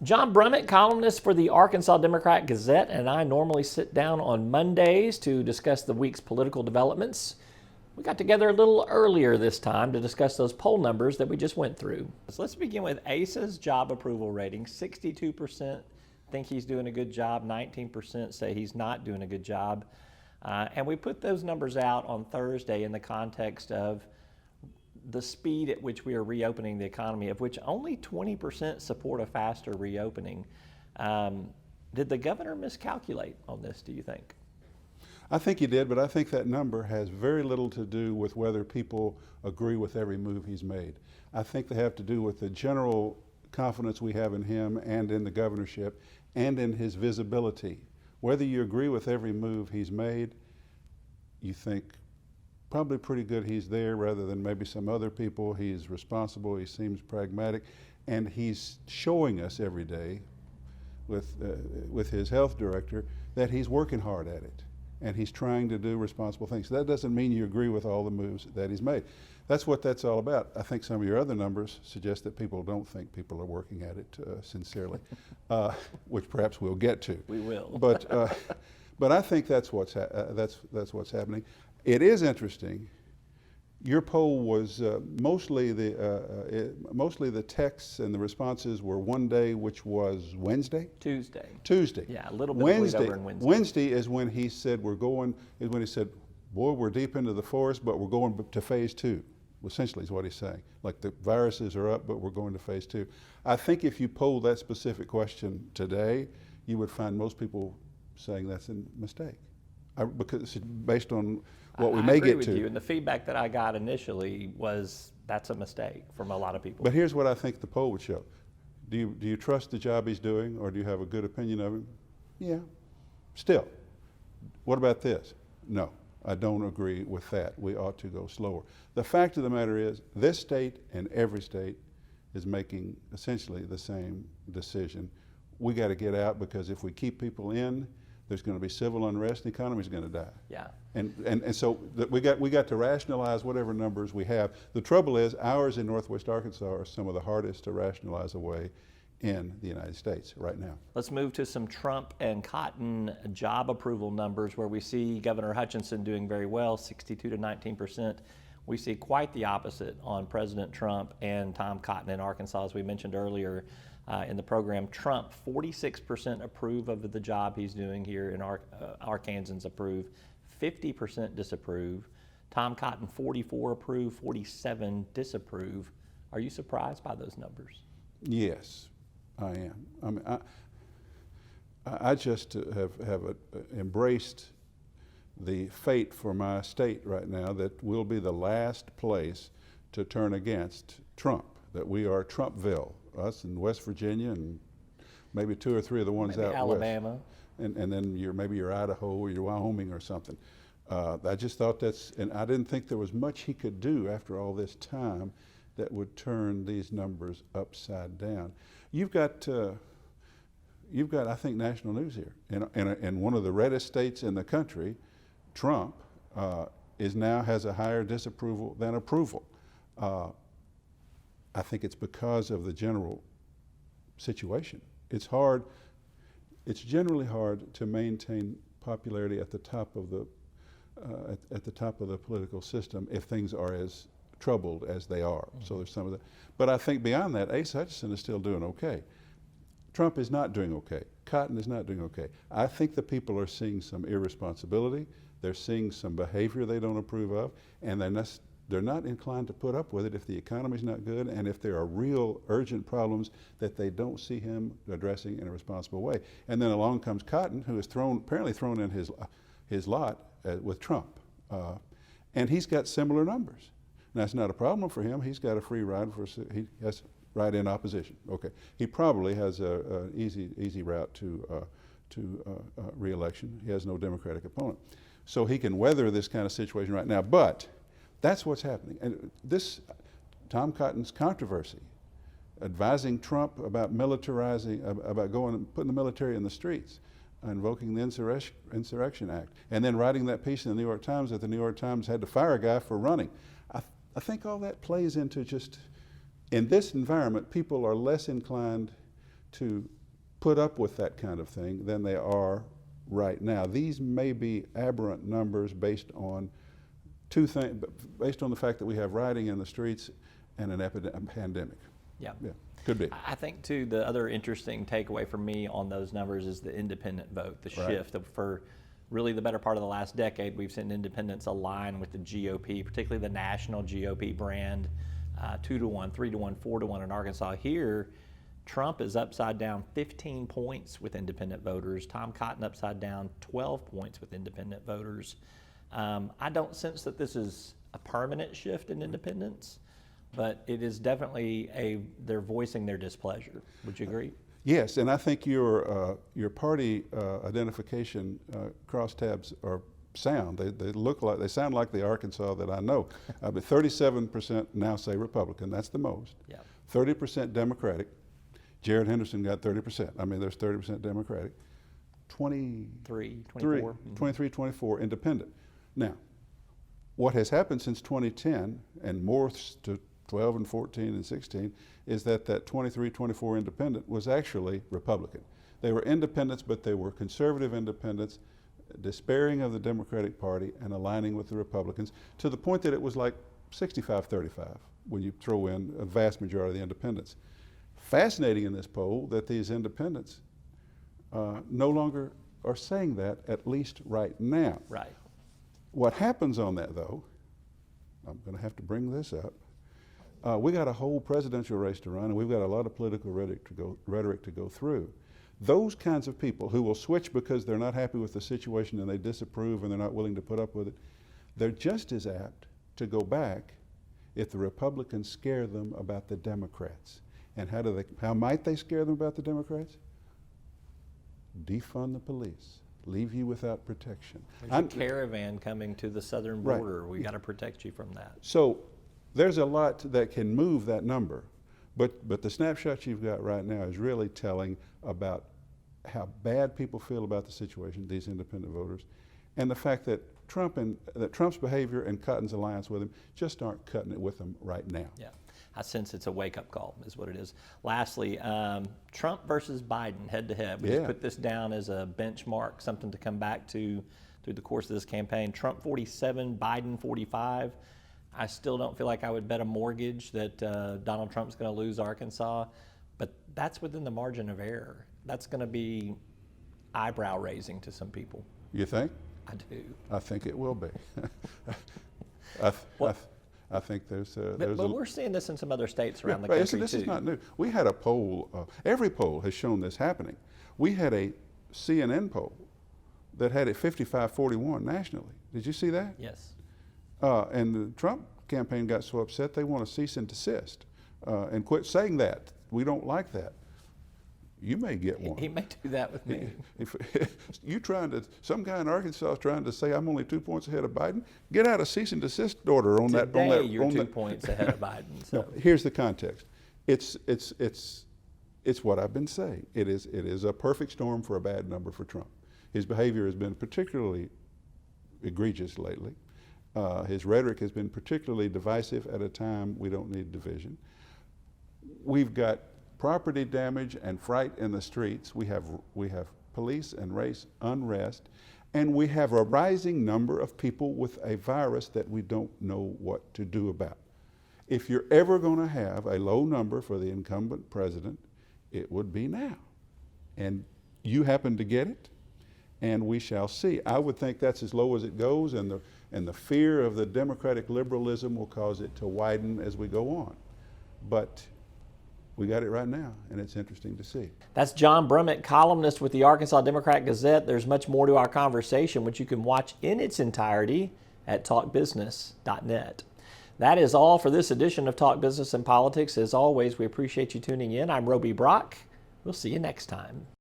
John Brummett, columnist for the Arkansas Democrat-Gazette, and I normally sit down on Mondays to discuss the week's political developments. We got together a little earlier this time to discuss those poll numbers that we just went through. So let's begin with ASA's job approval rating. 62% think he's doing a good job, 19% say he's not doing a good job. And we put those numbers out on Thursday in the context of the speed at which we are reopening the economy, of which only 20% support a faster reopening. Did the governor miscalculate on this, do you think? I think he did, but I think that number has very little to do with whether people agree with every move he's made. I think they have to do with the general confidence we have in him and in the governorship and in his visibility. Whether you agree with every move he's made, you think probably pretty good he's there rather than maybe some other people. He's responsible, he seems pragmatic, and he's showing us every day with his health director that he's working hard at it and he's trying to do responsible things. That doesn't mean you agree with all the moves that he's made. That's what that's all about. I think some of your other numbers suggest that people don't think people are working at it sincerely, which perhaps we'll get to. We will. But I think that's what's happening. It is interesting. Your poll was mostly the texts and the responses were one day, which was Wednesday? Tuesday. Tuesday. Yeah, a little bit of bleed over in Wednesday. Wednesday is when he said boy, we're deep into the forest, but we're going to phase 2. Essentially is what he's saying. Like the viruses are up, but we're going to phase 2. I think if you polled that specific question today, you would find most people saying that's a mistake. Because it's based on what we may get to. I agree with you, and the feedback that I got initially was that's a mistake from a lot of people. But here's what I think the poll would show. Do you trust the job he's doing, or do you have a good opinion of him? Yeah. Still. What about this? No, I don't agree with that. We ought to go slower. The fact of the matter is, this state and every state is making essentially the same decision. We got to get out, because if we keep people in, there's going to be civil unrest, the economy's going to die. Yeah. And so we got to rationalize whatever numbers we have. The trouble is, ours in Northwest Arkansas are some of the hardest to rationalize away in the United States right now. Let's move to some Trump and Cotton job approval numbers, where we see Governor Hutchinson doing very well, 62 to 19%. We see quite the opposite on President Trump and Tom Cotton in Arkansas, as we mentioned earlier. In the program, Trump, 46% approve of the job he's doing here in Arkansans approve, 50% disapprove. Tom Cotton, 44 approve, 47 disapprove. Are you surprised by those numbers? Yes, I am. I mean, I just have embraced the fate for my state right now that we'll be the last place to turn against Trump, that we are Trumpville. Us in West Virginia and maybe 2 or 3 of the ones maybe out Alabama. West. And then maybe your Idaho or your Wyoming or something. I just thought and I didn't think there was much he could do after all this time that would turn these numbers upside down. You've got I think, national news here. In one of the reddest states in the country, Trump has a higher disapproval than approval. I think it's because of the general situation. It's generally hard to maintain popularity at the top of the political system if things are as troubled as they are. Mm-hmm. So there's some of that. But I think beyond that, Asa Hutchinson is still doing okay. Trump is not doing okay. Cotton is not doing okay. I think the people are seeing some irresponsibility. They're seeing some behavior they don't approve of, and they're not inclined to put up with it if the economy's not good and if there are real urgent problems that they don't see him addressing in a responsible way. And then along comes Cotton, who is apparently thrown in his lot with Trump. And he's got similar numbers. Now, it's not a problem for him. He's got a free ride he has write-in opposition. Okay. He probably has an easy route to re-election. He has no Democratic opponent. So he can weather this kind of situation right now. But that's what's happening. And this, Tom Cotton's controversy, advising Trump about militarizing, about putting the military in the streets, invoking the Insurrection Act, and then writing that piece in the New York Times that the New York Times had to fire a guy for running. I think all that plays into just, in this environment, people are less inclined to put up with that kind of thing than they are right now. These may be aberrant numbers based on two things, based on the fact that we have rioting in the streets and a pandemic. Yeah. Yeah, could be. I think, too, the other interesting takeaway for me on those numbers is the independent vote, the shift. For really the better part of the last decade, we've seen independents align with the GOP, particularly the national GOP brand, 2-1, 3-1, 4-1 in Arkansas. Here, Trump is upside down 15 points with independent voters. Tom Cotton upside down 12 points with independent voters. I don't sense that this is a permanent shift in independence, but it is definitely they're voicing their displeasure. Would you agree? Yes, and I think your party identification crosstabs are sound. They sound like the Arkansas that I know. But 37% now say Republican. That's the most. Yeah. 30% Democratic. Jared Henderson got 30%. I mean, there's 30% Democratic. 23, 24. 23, 24 independent. Now, what has happened since 2010 and more to 12 and 14 and 16 is that 23, 24 independent was actually Republican. They were independents, but they were conservative independents, despairing of the Democratic Party and aligning with the Republicans to the point that it was like 65-35 when you throw in a vast majority of the independents. Fascinating in this poll that these independents no longer are saying that, at least right now. Right. What happens on that, though, I'm going to have to bring this up. We got a whole presidential race to run, and we've got a lot of political rhetoric to go through. Those kinds of people who will switch because they're not happy with the situation and they disapprove and they're not willing to put up with it, they're just as apt to go back if the Republicans scare them about the Democrats. And how might they scare them about the Democrats? Defund the police. Leave you without protection. There's a caravan coming to the southern border. Right. We got to protect you from that. So there's a lot that can move that number, but the snapshot you've got right now is really telling about how bad people feel about the situation, these independent voters, and the fact that Trump's behavior and Cotton's alliance with him just aren't cutting it with them right now. Yeah. I sense it's a wake-up call is what it is. Lastly, Trump versus Biden head-to-head. We just put this down as a benchmark, something to come back to through the course of this campaign. Trump 47, Biden 45. I still don't feel like I would bet a mortgage that Donald Trump's going to lose Arkansas, but that's within the margin of error. That's going to be eyebrow-raising to some people. You think? I do. I think it will be. I think there's but we're seeing this in some other states around the country, this too. Is not new. We had a poll, every poll has shown this happening. We had a CNN poll that had it 55-41 nationally. Did you see that? Yes. And the Trump campaign got so upset they want to cease and desist and quit saying that. We don't like that. You may get one. He may do that with me. If some guy in Arkansas is trying to say I'm only 2 points ahead of Biden, get out a cease and desist order on that. Today you're 2 points ahead of Biden. So. No, here's the context. It's what I've been saying. It is a perfect storm for a bad number for Trump. His behavior has been particularly egregious lately. His rhetoric has been particularly divisive at a time we don't need division. We've got property damage and fright in the streets. We have police and race unrest, and we have a rising number of people with a virus that we don't know what to do about. If you're ever going to have a low number for the incumbent president, it would be now. And you happen to get it, and we shall see. I would think that's as low as it goes, and the fear of the Democratic liberalism will cause it to widen as we go on. But we got it right now, and it's interesting to see. That's John Brummett, columnist with the Arkansas Democrat-Gazette. There's much more to our conversation, which you can watch in its entirety at talkbusiness.net. That is all for this edition of Talk Business and Politics. As always, we appreciate you tuning in. I'm Roby Brock. We'll see you next time.